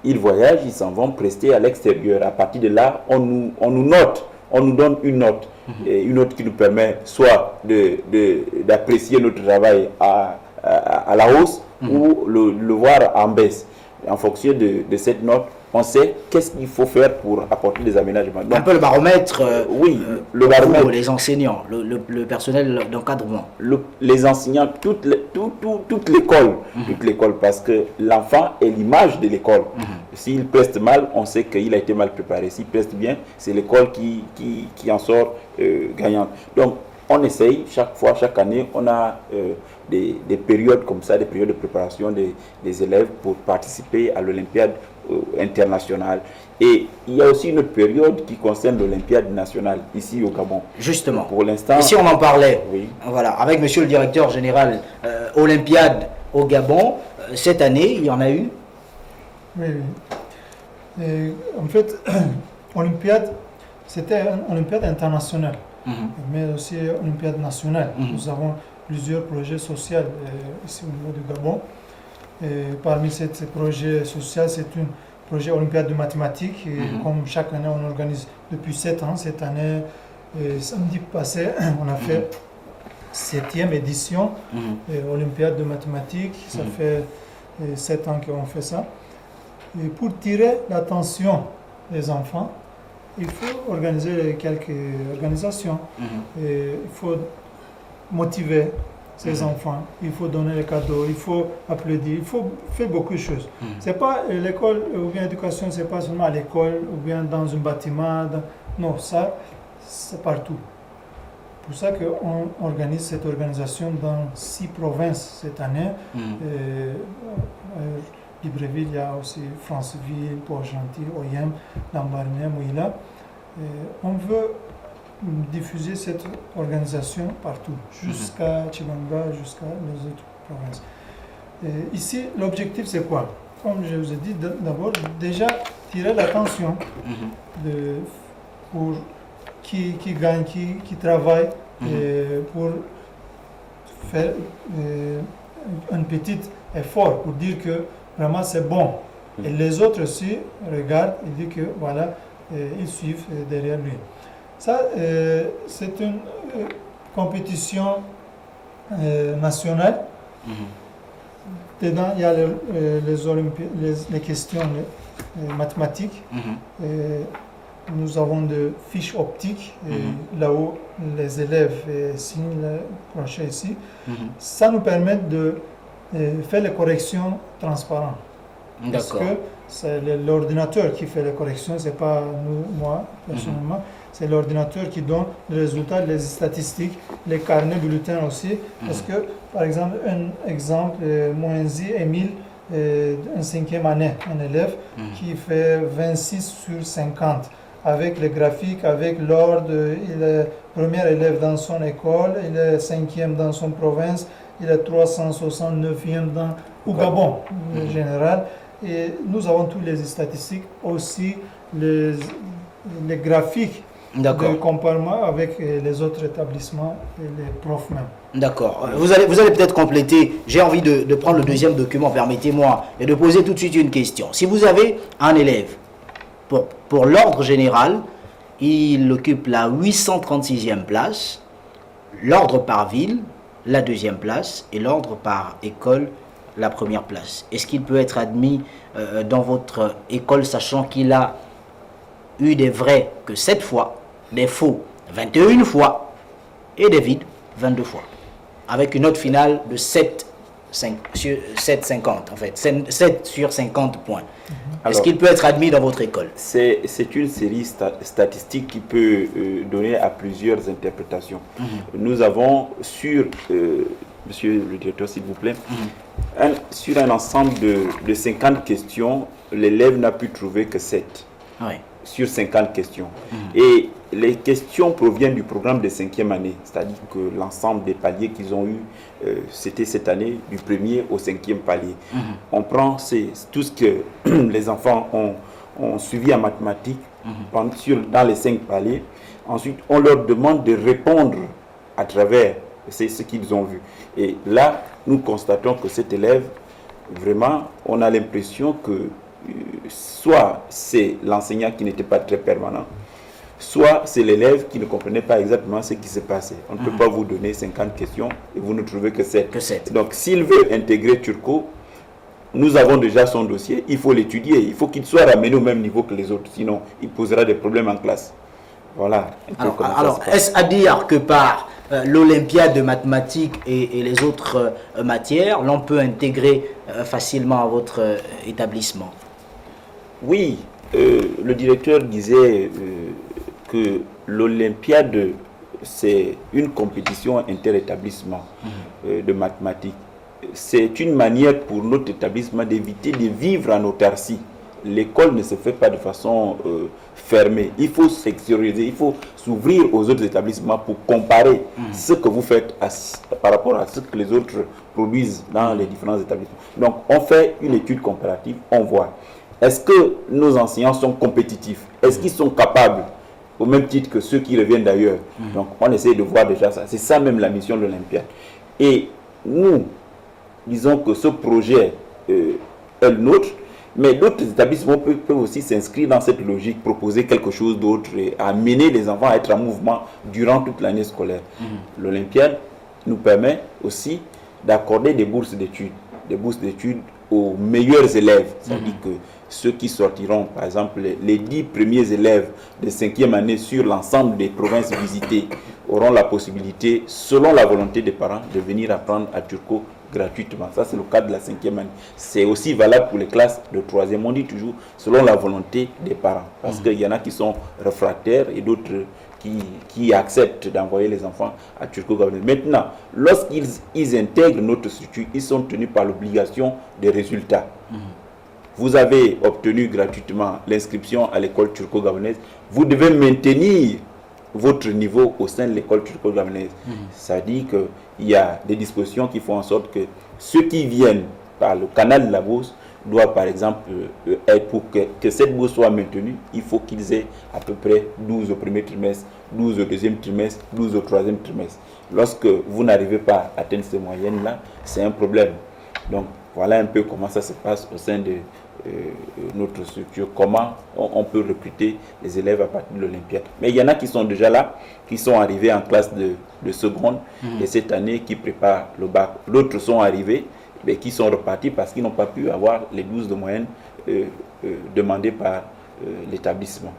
ils voyagent, ils s'en vont prester à l'extérieur. À partir de là, on nous note, on nous donne une note. Et une note qui nous permet soit d'apprécier notre travail à la hausse ou le voir en baisse. En fonction de cette note, on sait qu'est-ce qu'il faut faire pour apporter des aménagements. Donc, un peu le baromètre, oui, le baromètre. Pour les enseignants, le personnel d'encadrement. Les enseignants, toute l'école, parce que l'enfant est l'image de l'école. S'il preste mal, on sait qu'il a été mal préparé. S'il preste bien, c'est l'école qui en sort gagnante. Donc, on essaye chaque année, on a des périodes comme ça, des périodes de préparation des élèves pour participer à l'Olympiade internationale. Et il y a aussi une autre période qui concerne l'Olympiade nationale ici au Gabon. Justement. Pour l'instant. Ici, on en parlait. Oui. Voilà, avec monsieur le directeur général, Olympiade au Gabon, cette année, il y en a eu. Oui. Et en fait, Olympiade, c'était une Olympiade internationale, mais aussi Olympiade nationale. Nous avons plusieurs projets sociaux ici au niveau du Gabon. Et parmi ces projets sociaux, c'est un projet Olympiade de mathématiques. Et comme chaque année, on organise depuis 7 ans. Cette année, samedi passé, on a fait 7e édition Olympiade de mathématiques. Ça fait 7 ans qu'on fait ça. Et pour tirer l'attention des enfants, il faut organiser quelques organisations. Et il faut motiver ces enfants, il faut donner les cadeaux, il faut applaudir, il faut faire beaucoup de choses. C'est pas l'école ou bien l'éducation, c'est pas seulement à l'école ou bien dans un bâtiment. Non, ça, c'est partout. Pour ça qu'on organise cette organisation dans 6 provinces cette année. Libreville, il y a aussi Franceville, Port-Gentil, Oyem, Lambaréné, Mouila. On veut diffuser cette organisation partout, jusqu'à Chibanga, jusqu'à les autres provinces. Ici, l'objectif, c'est quoi? Comme je vous ai dit, d'abord, déjà tirer l'attention pour qui gagne, qui travaille, pour faire un petit effort pour dire que vraiment c'est bon. Et les autres aussi regardent et disent que voilà, ils suivent derrière lui. Ça, c'est une compétition nationale. Dedans, il y a les questions mathématiques. Nous avons des fiches optiques. Là-haut, les élèves signent le crochet ici. Ça nous permet de faire les corrections transparentes. Parce que c'est l'ordinateur qui fait les corrections, ce n'est pas moi, personnellement. C'est l'ordinateur qui donne les résultats, les statistiques, les carnets bulletins aussi. Parce que, par exemple, Moenzi Émile, un 5e année, un élève qui fait 26 sur 50, avec les graphiques, avec l'ordre. Il est premier élève dans son école, il est 5e dans son province, il est 369e au Gabon en général. Et nous avons toutes les statistiques, aussi les graphiques de comparement avec les autres établissements et les profs même. D'accord. Vous allez peut-être compléter. J'ai envie de prendre le deuxième document, permettez-moi, et de poser tout de suite une question. Si vous avez un élève, pour l'ordre général, il occupe la 836e place, l'ordre par ville, la 2e place, et l'ordre par école, la 1re place. Est-ce qu'il peut être admis dans votre école, sachant qu'il a eu des vrais que 7 fois, des faux 21 fois et des vides 22 fois. Avec une note finale de 7,50 en fait, 7 sur 50 points. Est-ce qu'il peut être admis dans votre école? C'est une série statistique qui peut donner à plusieurs interprétations. Nous avons sur, monsieur le directeur s'il vous plaît, sur un ensemble de 50 questions, l'élève n'a pu trouver que 7. Oui. Sur 50 questions. Et les questions proviennent du programme de 5e année, c'est-à-dire que l'ensemble des paliers qu'ils ont eu, c'était cette année, du 1er au 5e palier. On prend tout ce que les enfants ont suivi en mathématiques dans les 5 paliers. Ensuite, on leur demande de répondre à travers ce qu'ils ont vu. Et là, nous constatons que cet élève, vraiment, on a l'impression que soit c'est l'enseignant qui n'était pas très permanent, soit c'est l'élève qui ne comprenait pas exactement ce qui se passait. On ne peut pas vous donner 50 questions et vous ne trouvez que 7. Donc s'il veut intégrer Turco, nous avons déjà son dossier, il faut l'étudier, il faut qu'il soit ramené au même niveau que les autres, sinon il posera des problèmes en classe. Voilà. Alors est-ce à dire que par l'Olympiade de mathématiques et les autres matières, l'on peut intégrer facilement à votre établissement? Oui, le directeur disait que l'Olympiade, c'est une compétition interétablissement de mathématiques. C'est une manière pour notre établissement d'éviter de vivre en autarcie. L'école ne se fait pas de façon fermée. Il faut s'extérioriser, il faut s'ouvrir aux autres établissements pour comparer ce que vous faites par rapport à ce que les autres produisent dans les différents établissements. Donc, on fait une étude comparative, on voit. Est-ce que nos enseignants sont compétitifs? Est-ce qu'ils sont capables, au même titre que ceux qui reviennent d'ailleurs? Donc, on essaie de voir déjà ça. C'est ça même la mission de l'Olympiade. Et nous, disons que ce projet est le nôtre, mais d'autres établissements peuvent aussi s'inscrire dans cette logique, proposer quelque chose d'autre et amener les enfants à être en mouvement durant toute l'année scolaire. L'Olympiade nous permet aussi d'accorder des bourses d'études aux meilleurs élèves. C'est-à-dire que ceux qui sortiront, par exemple, les 10 premiers élèves de 5e année sur l'ensemble des provinces visitées auront la possibilité, selon la volonté des parents, de venir apprendre à Turco gratuitement. Ça, c'est le cas de la 5e année. C'est aussi valable pour les classes de 3e. On dit toujours selon la volonté des parents. Parce qu'il y en a qui sont réfractaires et d'autres qui acceptent d'envoyer les enfants à Turco-Gabonais. Maintenant, lorsqu'ils intègrent notre structure, ils sont tenus par l'obligation des résultats. Vous avez obtenu gratuitement l'inscription à l'école turco-gabonaise. Vous devez maintenir votre niveau au sein de l'école turco-gabonaise. Ça veut dire qu'il y a des dispositions qui font en sorte que ceux qui viennent par le canal de la bourse doivent, par exemple, pour que cette bourse soit maintenue, il faut qu'ils aient à peu près 12 au premier trimestre, 12 au deuxième trimestre, 12 au troisième trimestre. Lorsque vous n'arrivez pas à atteindre ces moyennes-là, c'est un problème. Donc, voilà un peu comment ça se passe au sein de notre structure, comment on peut recruter les élèves à partir de l'Olympiade. Mais il y en a qui sont déjà là, qui sont arrivés en classe de seconde et cette année qui préparent le bac. D'autres sont arrivés, mais qui sont repartis parce qu'ils n'ont pas pu avoir les 12 de moyenne demandées par l'établissement.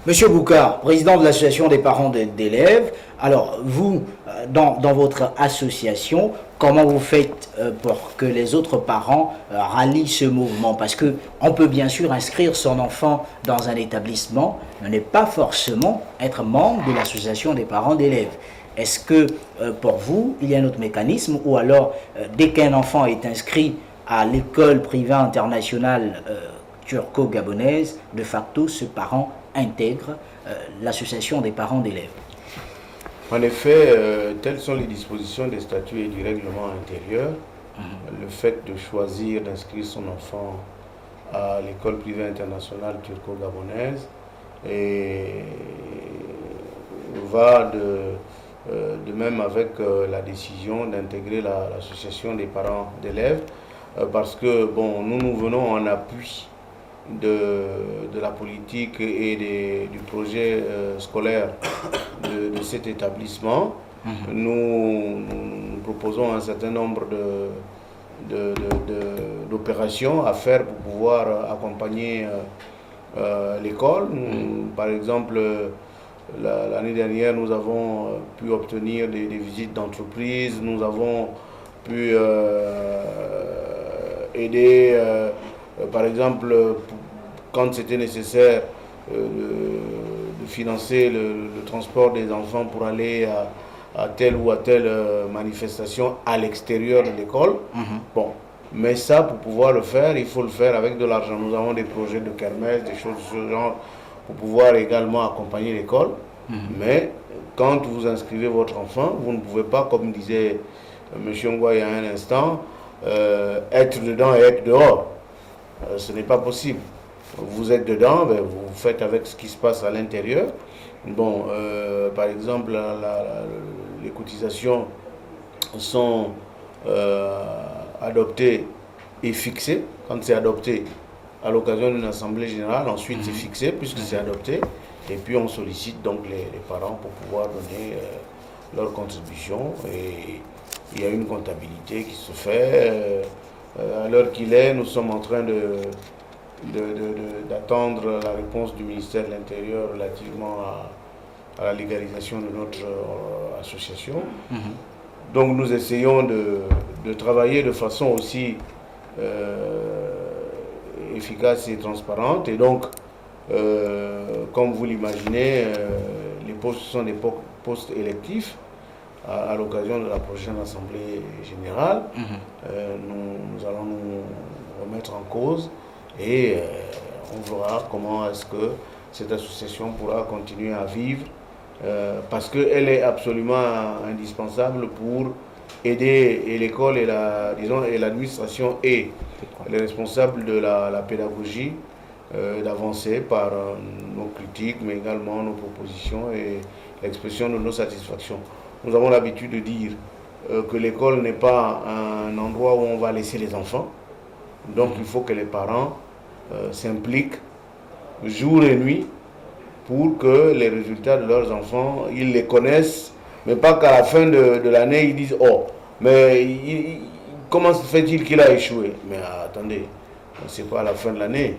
Monsieur Boukar, président de l'association des parents d'élèves, alors vous, dans votre association, comment vous faites pour que les autres parents rallient ce mouvement? Parce qu'on peut bien sûr inscrire son enfant dans un établissement, mais ne pas forcément être membre de l'association des parents d'élèves. Est-ce que pour vous, il y a un autre mécanisme, ou alors dès qu'un enfant est inscrit à l'école privée internationale turco-gabonaise, de facto, ce parent intègre l'association des parents d'élèves? En effet, telles sont les dispositions des statuts et du règlement intérieur. Le fait de choisir d'inscrire son enfant à l'école privée internationale turco-gabonaise va de même avec la décision d'intégrer l'association des parents d'élèves, parce que bon, nous venons en appui de la politique et du projet scolaire de cet établissement. Nous proposons un certain nombre d'opérations à faire pour pouvoir accompagner l'école. Par exemple, l'année dernière, nous avons pu obtenir des visites d'entreprise, nous avons pu aider, par exemple, quand c'était nécessaire, de financer le transport des enfants pour aller à telle ou à telle manifestation à l'extérieur de l'école. Bon, mais ça, pour pouvoir le faire, il faut le faire avec de l'argent. Nous avons des projets de kermesse, des choses de ce genre, pour pouvoir également accompagner l'école. Mais quand vous inscrivez votre enfant, vous ne pouvez pas, comme disait M. Ngwa il y a un instant, être dedans et être dehors. Ce n'est pas possible. Vous êtes dedans, ben, vous faites avec ce qui se passe à l'intérieur. Bon, par exemple, les cotisations sont adoptées et fixées. Quand c'est adopté à l'occasion d'une assemblée générale, ensuite c'est fixé puisque c'est adopté. Et puis on sollicite donc les parents pour pouvoir donner leur contribution. Et il y a une comptabilité qui se fait. À l'heure qu'il est, nous sommes en train d'attendre la réponse du ministère de l'Intérieur relativement à la légalisation de notre association. Donc nous essayons de travailler de façon aussi efficace et transparente. Et donc, comme vous l'imaginez, les postes sont des postes électifs. À l'occasion de la prochaine Assemblée générale, nous allons nous remettre en cause et on verra comment est-ce que cette association pourra continuer à vivre parce qu'elle est absolument indispensable pour aider et l'école et l'administration et les responsables de la pédagogie d'avancer par nos critiques mais également nos propositions et l'expression de nos satisfactions. Nous avons l'habitude de dire que l'école n'est pas un endroit où on va laisser les enfants. Donc il faut que les parents s'impliquent jour et nuit pour que les résultats de leurs enfants, ils les connaissent, mais pas qu'à la fin de l'année, ils disent « Oh, mais comment se fait-il qu'il a échoué ?» Mais attendez, c'est pas à la fin de l'année.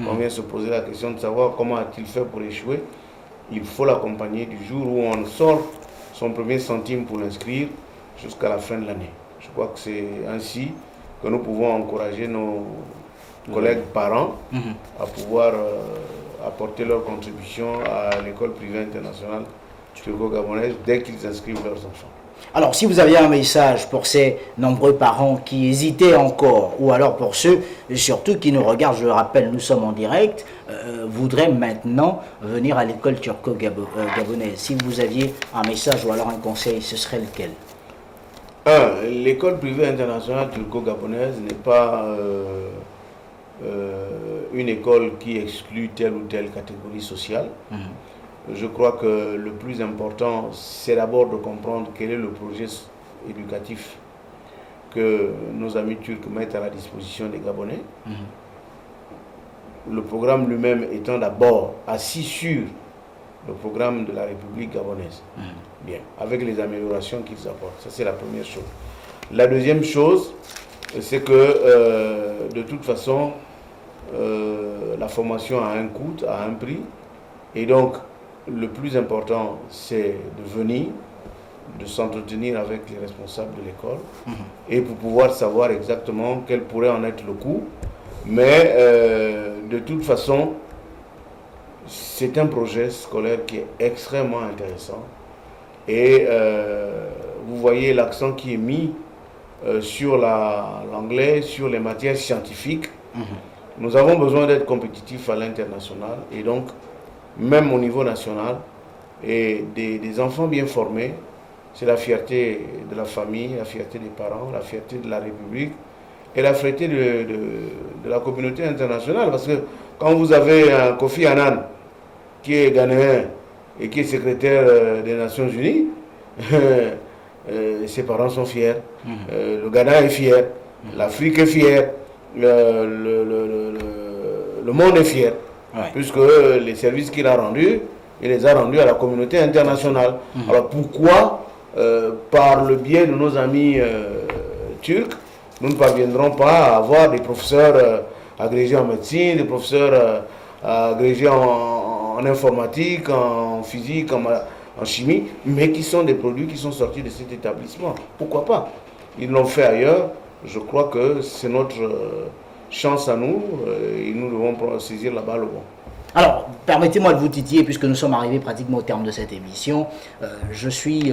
On vient se poser la question de savoir comment a-t-il fait pour échouer. Il faut l'accompagner du jour où on sort son premier centime pour l'inscrire jusqu'à la fin de l'année. Je crois que c'est ainsi que nous pouvons encourager nos collègues parents à pouvoir apporter leur contribution à l'école privée internationale turco-gabonaise dès qu'ils inscrivent leurs enfants. Alors, si vous aviez un message pour ces nombreux parents qui hésitaient encore, ou alors pour ceux, surtout qui nous regardent, je le rappelle, nous sommes en direct, voudraient maintenant venir à l'école turco-gabonaise. Si vous aviez un message ou alors un conseil, ce serait lequel? L'école privée internationale turco-gabonaise n'est pas une école qui exclut telle ou telle catégorie sociale. Je crois que le plus important, c'est d'abord de comprendre quel est le projet éducatif que nos amis turcs mettent à la disposition des Gabonais. Le programme lui-même étant d'abord assis sur le programme de la République gabonaise. Bien, avec les améliorations qu'ils apportent. Ça, c'est la première chose. La deuxième chose, c'est que de toute façon, la formation a un coût, a un prix. Et donc, le plus important, c'est de venir, de s'entretenir avec les responsables de l'école et pour pouvoir savoir exactement quel pourrait en être le coût. Mais de toute façon, c'est un projet scolaire qui est extrêmement intéressant. Et vous voyez l'accent qui est mis sur l'anglais, sur les matières scientifiques. Nous avons besoin d'être compétitifs à l'international et donc, même au niveau national, et des enfants bien formés, c'est la fierté de la famille, la fierté des parents, la fierté de la République et la fierté de la communauté internationale. Parce que quand vous avez un Kofi Annan qui est ghanéen et qui est secrétaire des Nations Unies, ses parents sont fiers, le Ghana est fier, l'Afrique est fière, le monde est fier. Puisque les services qu'il a rendus, il les a rendus à la communauté internationale. Alors pourquoi, par le biais de nos amis turcs, nous ne parviendrons pas à avoir des professeurs agrégés en médecine, des professeurs agrégés en informatique, en physique, en chimie, mais qui sont des produits qui sont sortis de cet établissement. Pourquoi pas? Ils l'ont fait ailleurs. Je crois que c'est notre chance à nous et nous devons saisir la balle au bon. Alors, permettez-moi de vous titiller, puisque nous sommes arrivés pratiquement au terme de cette émission. Je suis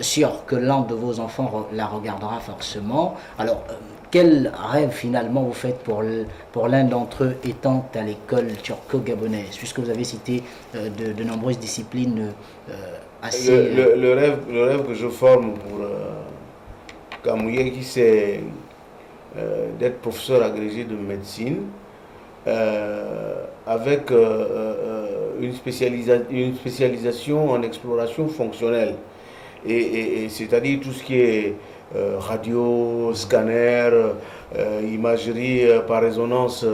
sûr que l'un de vos enfants la regardera forcément. Alors, quel rêve finalement vous faites pour l'un d'entre eux étant à l'école turco-gabonaise, puisque vous avez cité de nombreuses disciplines assez... Le rêve que je forme pour Kamouye, qui c'est d'être professeur agrégé de médecine, avec une spécialisation en exploration fonctionnelle, et c'est-à-dire tout ce qui est radio, scanner, imagerie par résonance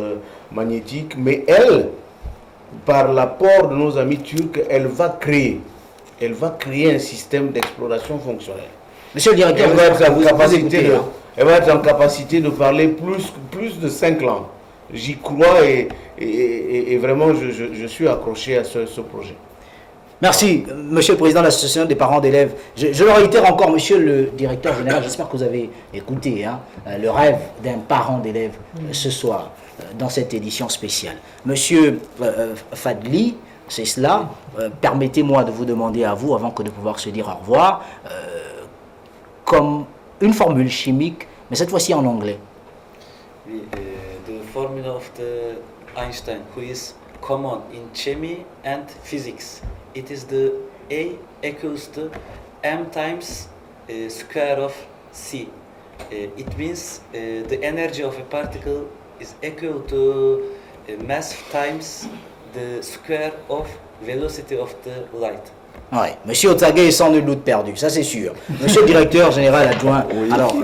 magnétique, mais elle, par l'apport de nos amis turcs, elle va créer un système d'exploration fonctionnelle. Monsieur le directeur, elle va être en capacité de parler plus de 5 langues. J'y crois et vraiment je suis accroché à ce projet. Merci, Monsieur le Président de l'Association des parents d'élèves. Je le réitère encore, Monsieur le Directeur Général, j'espère que vous avez écouté le rêve d'un parent d'élève ce soir dans cette édition spéciale. Monsieur Fadli, c'est cela. Permettez-moi de vous demander à vous, avant que de pouvoir se dire au revoir, comme une formule chimique, mais cette fois-ci en anglais. Oui, the formula of the Einstein, who is common in chemistry and physics. It is the A equals to m times square of c. It means the energy of a particle is equal to mass times the square of velocity of the light. Oui, Monsieur Otsagé est sans nul doute perdu, ça c'est sûr. Monsieur le Directeur Général Adjoint, oui. Alors,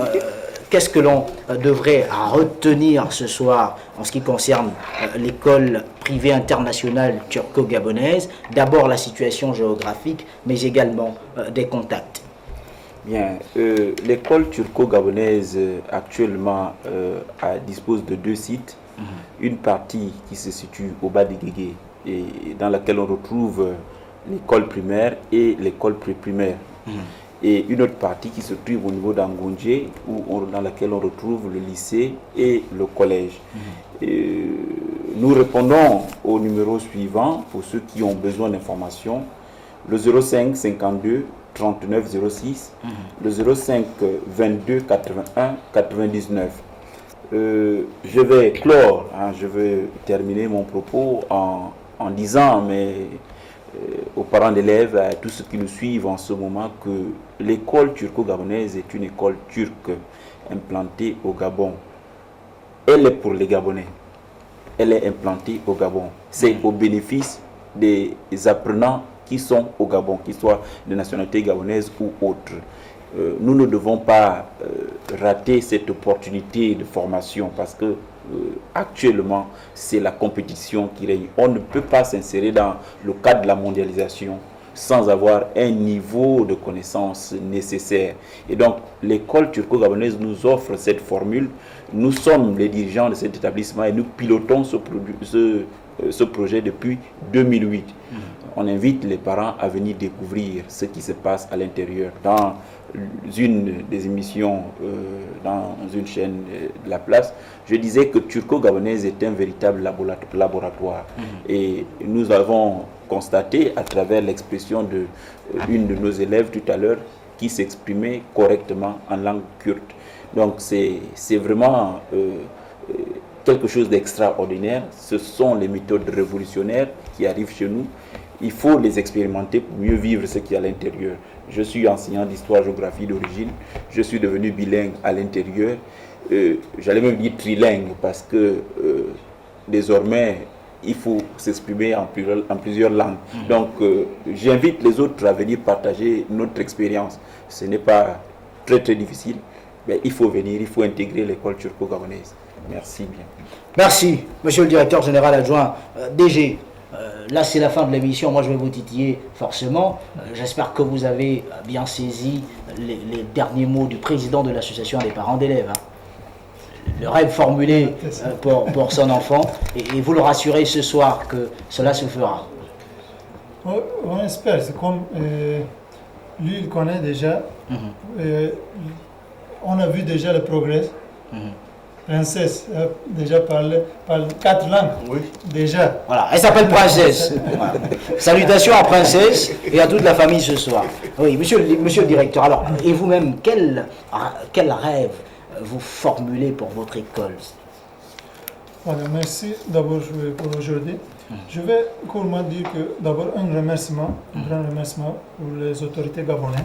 qu'est-ce que l'on devrait retenir ce soir en ce qui concerne l'école privée internationale turco-gabonaise? D'abord la situation géographique, mais également des contacts. Bien, l'école turco-gabonaise actuellement dispose de 2 sites. Une partie qui se situe au bas des Guégué et dans laquelle on retrouve l'école primaire et l'école pré-primaire. Et une autre partie qui se trouve au niveau d'Angondje, dans laquelle on retrouve le lycée et le collège. Et nous répondons au numéro suivant pour ceux qui ont besoin d'informations, le 05 52 39 06, le 05 22 81 99. Je vais clore, je vais terminer mon propos en disant aux parents d'élèves, à tous ceux qui nous suivent en ce moment, que l'école turco-gabonaise est une école turque implantée au Gabon. Elle est pour les Gabonais. Elle est implantée au Gabon. C'est au bénéfice des apprenants qui sont au Gabon, qu'ils soient de nationalité gabonaise ou autres. Nous ne devons pas rater cette opportunité de formation parce que actuellement, c'est la compétition qui règne. On ne peut pas s'insérer dans le cadre de la mondialisation sans avoir un niveau de connaissance nécessaire. Et donc, l'école turco-gabonaise nous offre cette formule. Nous sommes les dirigeants de cet établissement et nous pilotons ce projet depuis 2008. On invite les parents à venir découvrir ce qui se passe à l'intérieur. Dans une des émissions, dans une chaîne de la place, je disais que turco-gabonaise est un véritable laboratoire. Et nous avons constaté à travers l'expression d'une de nos élèves tout à l'heure qui s'exprimait correctement en langue kurde. Donc c'est vraiment quelque chose d'extraordinaire. Ce sont les méthodes révolutionnaires qui arrivent chez nous. Il faut les expérimenter pour mieux vivre ce qui est à l'intérieur. Je suis enseignant d'histoire-géographie d'origine. Je suis devenu bilingue à l'intérieur. J'allais même dire trilingue parce que désormais, il faut s'exprimer en plusieurs langues. Donc, j'invite les autres à venir partager notre expérience. Ce n'est pas très très difficile, mais il faut venir, il faut intégrer l'école turco-gabonaise. Merci bien. Merci, Monsieur le Directeur Général Adjoint. DG, là c'est la fin de l'émission, moi je vais vous titiller forcément. J'espère que vous avez bien saisi les derniers mots du président de l'association des parents d'élèves. le rêve formulé pour son enfant. Et vous le rassurez ce soir que cela se fera. On espère, c'est comme lui, il connaît déjà. On a vu déjà le progrès. Princesse déjà parle 4 langues. Oui. Déjà. Voilà, elle s'appelle Princesse. Voilà. Salutations à Princesse et à toute la famille ce soir. Oui, monsieur le directeur, alors, et vous-même, quel rêve vous formulez pour votre école? Voilà, merci d'abord pour aujourd'hui. Je vais courtement dire que d'abord un grand remerciement pour les autorités gabonaises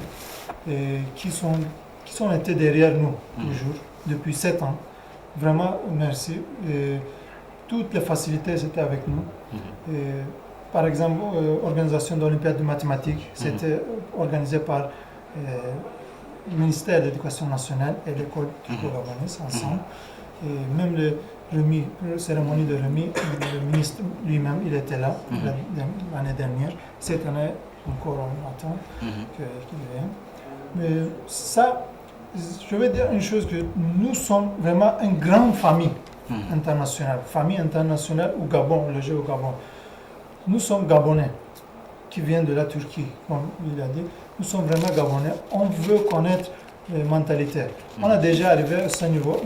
qui sont été derrière nous toujours depuis 7 ans. Vraiment merci. Et toutes les facilités étaient avec nous. Et, par exemple, l'organisation de l'Olympiade de mathématiques, c'était organisé par le ministère de l'Éducation nationale et l'école turco-gabonaise ensemble. Et même la cérémonie de remise, le ministre lui-même, il était là l'année dernière. Cette année, encore on attend qu'il vienne. Mais ça, je vais dire une chose, que nous sommes vraiment une grande famille internationale au Gabon, le jeu au Gabon. Nous sommes Gabonais qui viennent de la Turquie, comme il a dit. Nous sommes vraiment Gabonais. On veut connaître les mentalités. On a déjà arrivé à ce niveau,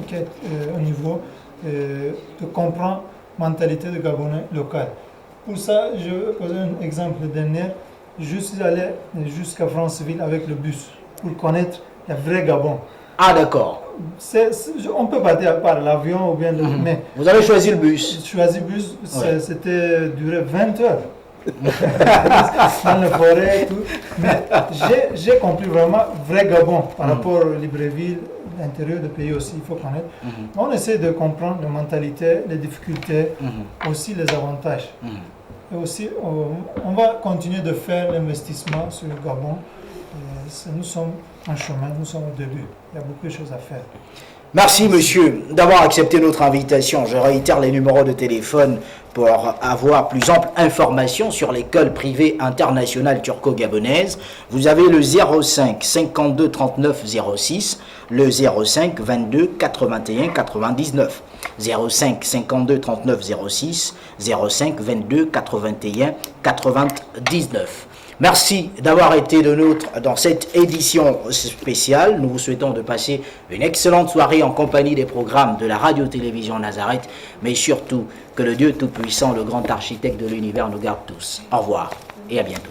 au niveau de comprendre la mentalité de Gabonais local. Pour ça, je vais poser un exemple dernier. Je suis allé jusqu'à Franceville avec le bus pour connaître le vrai Gabon. Ah d'accord. On peut partir par l'avion ou bien mais vous avez choisi le bus. Choisi le bus, c'était duré 20 heures. Dans la forêt et tout. Mais j'ai compris vraiment vrai Gabon par rapport à Libreville, l'intérieur du pays aussi, il faut connaître. On essaie de comprendre la mentalité, les difficultés, aussi les avantages. Et aussi, on va continuer de faire l'investissement sur le Gabon. Nous sommes en chemin, nous sommes au début. Il y a beaucoup de choses à faire. Merci monsieur d'avoir accepté notre invitation. Je réitère les numéros de téléphone pour avoir plus ample information sur l'école privée internationale turco-gabonaise. Vous avez le 05 52 39 06, le 05 22 81 99. 05 52 39 06, 05 22 81 99. Merci d'avoir été de nôtre dans cette édition spéciale. Nous vous souhaitons de passer une excellente soirée en compagnie des programmes de la radio-télévision Nazareth, mais surtout que le Dieu Tout-Puissant, le grand architecte de l'univers, nous garde tous. Au revoir et à bientôt.